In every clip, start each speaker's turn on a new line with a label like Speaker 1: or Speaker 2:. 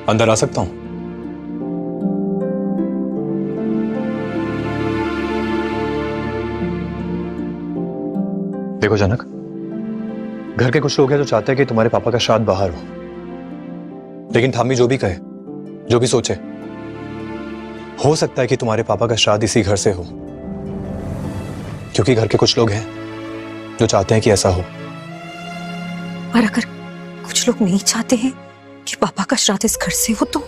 Speaker 1: अंदर आ सकता हूं? देखो जनक, घर के कुछ लोग हैं जो चाहते हैं कि तुम्हारे पापा का श्राद्ध बाहर हो, लेकिन ठामी जो भी कहे, जो भी सोचे, हो सकता है कि तुम्हारे पापा का श्राद्ध इसी घर से हो, क्योंकि घर के कुछ लोग हैं जो चाहते हैं कि ऐसा हो।
Speaker 2: और अगर कुछ लोग नहीं चाहते हैं कि पापा का श्राद्ध इस घर से हो, तो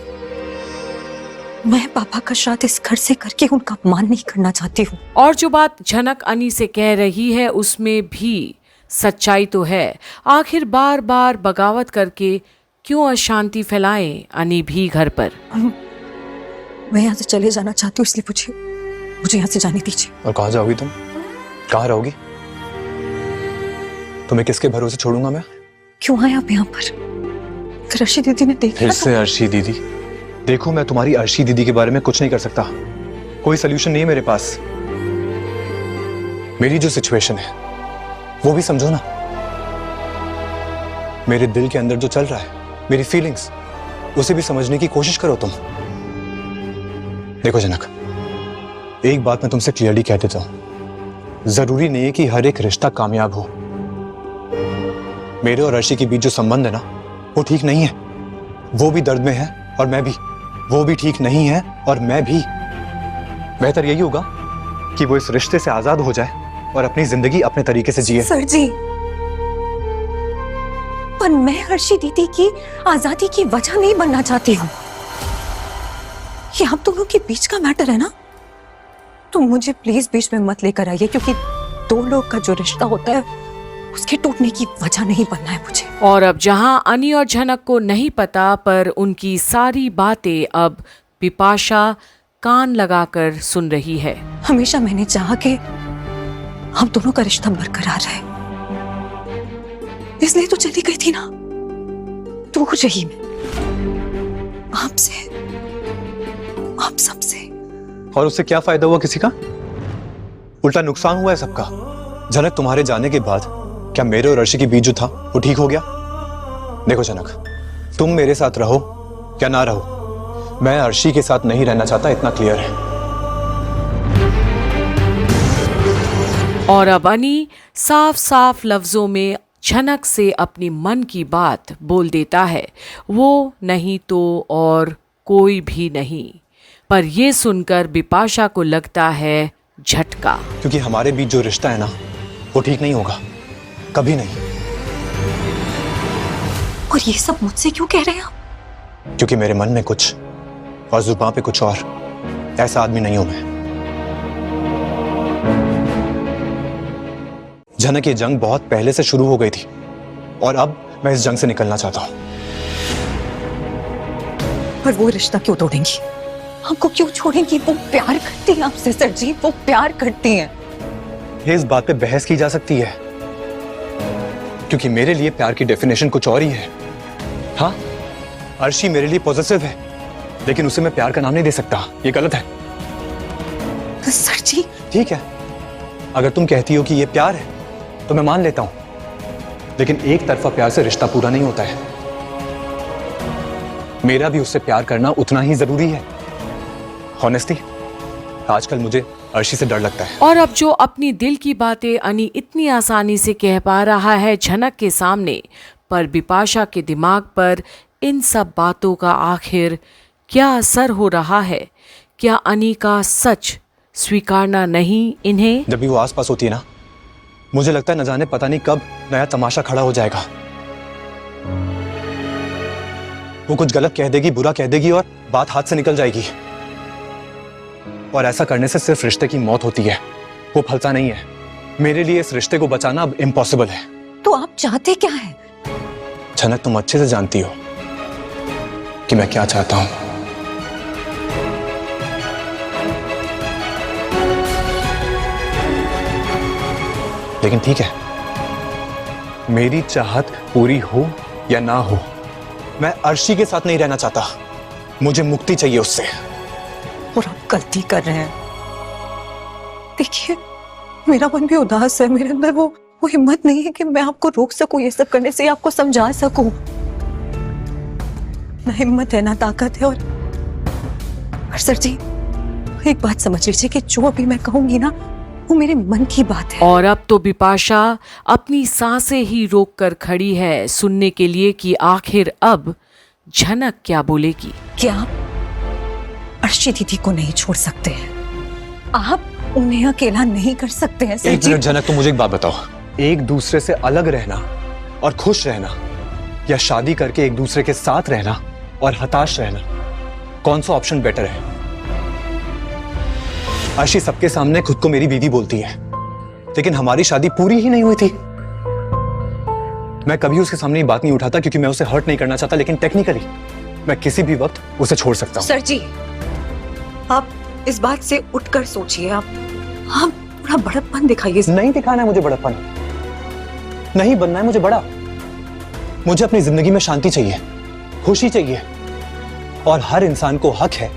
Speaker 2: मैं पापा का श्राद्ध इस घर से करके उनका अपमान नहीं करना चाहती हूँ।
Speaker 3: और जो बात झनक अनी से कह रही है उसमें भी सच्चाई तो है। आखिर बार बार बगावत करके क्यों अशांति फैलाएं अनी भी घर पर।
Speaker 2: मैं यहाँ से चले जाना चाहती हूँ, इसलिए मुझे यहाँ से जाने दीजिए।
Speaker 1: और कहाँ जाओगी तुम? कहाँ रहोगी? तुम्हें किसके भरोसे छोड़ूंगा मैं?
Speaker 2: क्यों आए आप यहाँ पर? अर्शी दीदी ने देखा
Speaker 1: फिर से अर्शी दीदी? देखो, मैं तुम्हारी अर्शी दीदी के बारे में कुछ नहीं कर सकता। कोई सलूशन नहीं है मेरे पास। मेरी जो सिचुएशन है वो भी समझो ना। मेरे दिल के अंदर जो चल रहा है, मेरी फीलिंग्स, उसे भी समझने की कोशिश करो तुम। देखो जनक, एक बात मैं तुमसे क्लियरली कह देता हूं, जरूरी नहीं है कि हर एक रिश्ता कामयाब हो। मेरे और अर्शी के बीच जो संबंध है ना, वो ठीक नहीं है। वो भी दर्द में है और मैं भी। वो भी ठीक नहीं है और मैं भी। बेहतर यही होगा कि वो इस रिश्ते से आजाद हो जाए और अपनी जिंदगी अपने तरीके से जिए।
Speaker 2: सर जी, पर मैं अर्शी दीदी की आजादी की वजह नहीं बनना चाहती हूँ। ये आप दोनों के बीच का मैटर है ना, तो मुझे प्लीज बीच में मत लेकर आइए, क्योंकि दो लोग का जो रिश्ता होता है उसके टूटने की वजह नहीं बनना है मुझे।
Speaker 3: और अब जहां अनी और झनक को नहीं पता, पर उनकी सारी बातें अब बिपाशा कान लगाकर सुन रही है।
Speaker 2: हमेशा मैंने चाहा कि हम दोनों का रिश्ता बरकरार रहे, इसलिए तो चली गई थी ना। दूर रही मैं आपसे, आप सबसे।
Speaker 1: और उससे क्या फायदा हुआ किसी का? उल्टा नुकसान हुआ है सबका। जनक, तुम्हारे जाने के बाद क्या मेरे और अर्शी के बीच जो था वो ठीक हो गया? देखो जनक, तुम मेरे साथ रहो या ना रहो, मैं अर्शी के साथ नहीं रहना चाहता, इतना क्लियर है।
Speaker 3: और अब अनी साफ साफ लफ्जों में झनक से अपनी मन की बात बोल देता है। वो नहीं तो और कोई भी नहीं। पर यह सुनकर बिपाशा को लगता है झटका,
Speaker 1: क्योंकि हमारे बीच जो रिश्ता है ना, वो ठीक नहीं होगा, कभी नहीं।
Speaker 2: और ये सब मुझसे क्यों कह रहे हैं आप?
Speaker 1: क्योंकि मेरे मन में कुछ और जुबान पे कुछ और। ऐसा आदमी नहीं हूं मैं। जनक, ये जंग बहुत पहले से शुरू हो गई थी और अब मैं इस जंग से निकलना चाहता हूं।
Speaker 2: पर वो रिश्ता क्यों तोड़ेंगी? आपको क्यों छोड़ेंगी? वो प्यार करती हैं आपसे सर जी, वो प्यार करती हैं।
Speaker 1: ये इस बात पे बहस की जा सकती है, क्योंकि मेरे लिए प्यार की डेफिनेशन कुछ और ही है। हाँ, अर्शी मेरे लिए पॉजिटिव है, लेकिन उसे मैं प्यार का नाम नहीं दे सकता। ये गलत है।
Speaker 2: तो सर जी,
Speaker 1: ठीक है, अगर तुम कहती हो कि ये प्यार है तो मैं मान लेता हूं, लेकिन एक तरफा प्यार से रिश्ता पूरा नहीं होता है। मेरा भी उससे प्यार करना उतना ही जरूरी है। ऑनेस्टी, आजकल मुझे अर्शी से डर लगता है।
Speaker 3: और अब जो अपनी दिल की बातें अनी इतनी आसानी से कह पा रहा है झनक के सामने, पर बिपाशा के दिमाग पर इन सब बातों का आखिर क्या असर हो रहा है? क्या अनी का सच स्वीकारना नहीं इन्हें?
Speaker 1: जब भी वो आसपास होती है ना, मुझे लगता है न जाने पता नहीं कब नया तमाशा खड़ा हो जाएगा। वो कुछ गलत कह देगी, बुरा कह देगी और बात हाथ से निकल जाएगी। और ऐसा करने से सिर्फ रिश्ते की मौत होती है, वो फलता नहीं है। मेरे लिए इस रिश्ते को बचाना अब इम्पॉसिबल है।
Speaker 2: तो आप चाहते क्या है?
Speaker 1: झनक, तुम अच्छे से जानती हो कि मैं क्या चाहता हूं। लेकिन ठीक है, मेरी चाहत पूरी हो या ना हो, मैं अर्शी के साथ नहीं रहना चाहता। मुझे मुक्ति चाहिए उससे।
Speaker 2: और आप गलती कर रहे हैं। देखिए, मेरा मन भी उदास है, मेरे अंदर वो हिम्मत नहीं है कि मैं आपको रोक सकूं ये सब करने से, आपको समझा सकूं। ना हिम्मत है ना ताकत है। और सर जी, एक बात समझ लीजिए कि जो अभी मैं कहूंगी ना, वो मेरे मन की बात है।
Speaker 3: और अब तो बिपाशा अपनी सांसें ही रोक कर खड़ी है सुनने के लिए कि आखिर अब झनक क्या बोलेगी।
Speaker 2: क्या आप अर्शी दीदी को नहीं छोड़ सकते हैं? आप उन्हें अकेला नहीं कर सकते हैं सर
Speaker 1: एक
Speaker 2: जी?
Speaker 1: मिनट जनक, तुम मुझे एक बात बताओ, एक दूसरे से अलग रहना और खुश रहना, या शादी करके एक दूसरे के साथ रहना और हताश रहना, कौन सा ऑप्शन बेटर है? अर्शी सबके सामने खुद को मेरी बीवी बोलती है, लेकिन हमारी शादी पूरी ही नहीं हुई थी। मैं कभी उसके सामने ये बात नहीं उठाता क्योंकि मैं उसे हर्ट नहीं करना चाहता, लेकिन टेक्निकली मैं किसी भी वक्त उसे छोड़ सकता हूं।
Speaker 2: सर जी, आप इस बात से उठकर सोचिए। आप थोड़ा बड़प्पन दिखाइए।
Speaker 1: नहीं दिखाना है मुझे बड़प्पन, नहीं बनना है मुझे बड़ा। मुझे अपनी जिंदगी में शांति चाहिए, खुशी चाहिए, और हर इंसान को हक है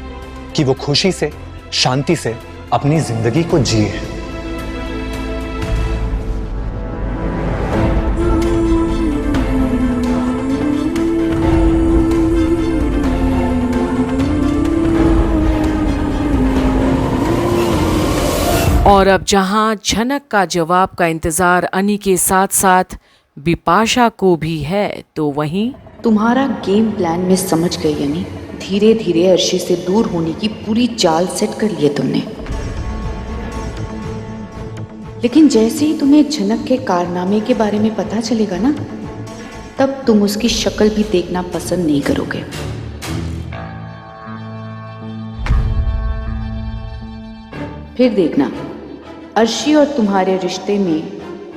Speaker 1: कि वो खुशी से, शांति से अपनी जिंदगी को जिए।
Speaker 3: और अब जहां झनक का जवाब का इंतजार अनी के साथ साथ बिपाशा को भी है, तो वहीं
Speaker 4: तुम्हारा गेम प्लान में समझ गई यानी धीरे धीरे अर्शी से दूर होने की पूरी चाल सेट कर ली है तुमने। लेकिन जैसे ही तुम्हें झनक के कारनामे के बारे में पता चलेगा ना, तब तुम उसकी शक्ल भी देखना पसंद नहीं करोगे। फिर देखना अर्शी और तुम्हारे रिश्ते में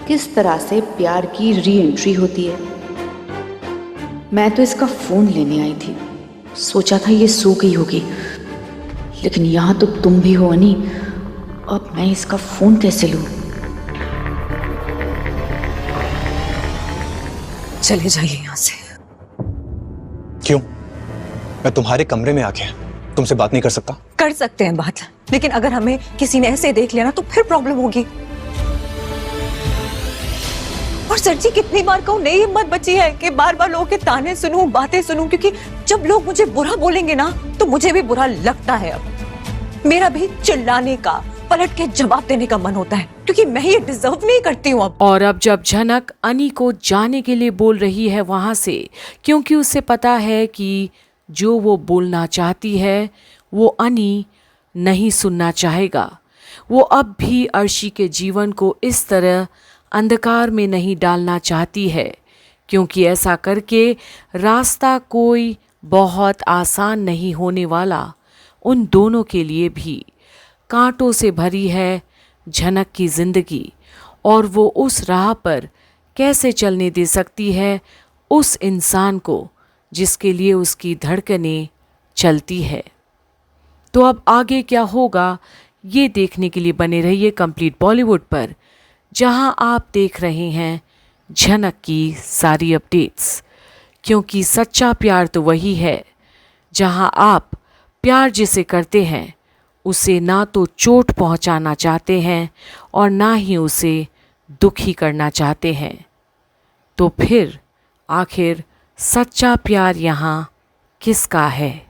Speaker 4: किस तरह से प्यार की री एंट्री होती है। मैं तो इसका फोन लेने आई थी, सोचा था ये सो गई होगी, लेकिन यहां तो तुम भी हो अनी। अब मैं इसका फोन कैसे लूं?
Speaker 2: चले जाइए यहाँ से।
Speaker 1: क्यों? मैं तुम्हारे कमरे में आके तुमसे बात नहीं कर सकता?
Speaker 2: कर सकते हैं बात, लेकिन अगर हमें किसी ने ऐसे देख लिया ना तो फिर प्रॉब्लम होगी। और सर जी, कितनी बार कहूं, नहीं हिम्मत बची है कि बार बार लोगों के ताने सुनूं, बातें सुनूं, क्योंकि जब लोग मुझे बुरा बोलेंगे ना तो मुझे भी बुरा लगता है। अब मेरा भी चिल्लाने का, पलट के जवाब देने का मन होता है, क्योंकि मैं ये डिजर्व नहीं करती हूँ अब।
Speaker 3: और अब जब झनक अनी को जाने के लिए बोल रही है वहां से, क्योंकि उसे पता है कि जो वो बोलना चाहती है वो अनी नहीं सुनना चाहेगा। वो अब भी अर्शी के जीवन को इस तरह अंधकार में नहीं डालना चाहती है, क्योंकि ऐसा करके रास्ता कोई बहुत आसान नहीं होने वाला। उन दोनों के लिए भी कांटों से भरी है झनक की जिंदगी, और वो उस राह पर कैसे चलने दे सकती है उस इंसान को जिसके लिए उसकी धड़कनें चलती है। तो अब आगे क्या होगा ये देखने के लिए बने रहिए कंप्लीट बॉलीवुड पर, जहां आप देख रहे हैं झनक की सारी अपडेट्स। क्योंकि सच्चा प्यार तो वही है जहां आप प्यार जिसे करते हैं उसे ना तो चोट पहुंचाना चाहते हैं और ना ही उसे दुखी करना चाहते हैं। तो फिर आखिर सच्चा प्यार यहाँ किसका है?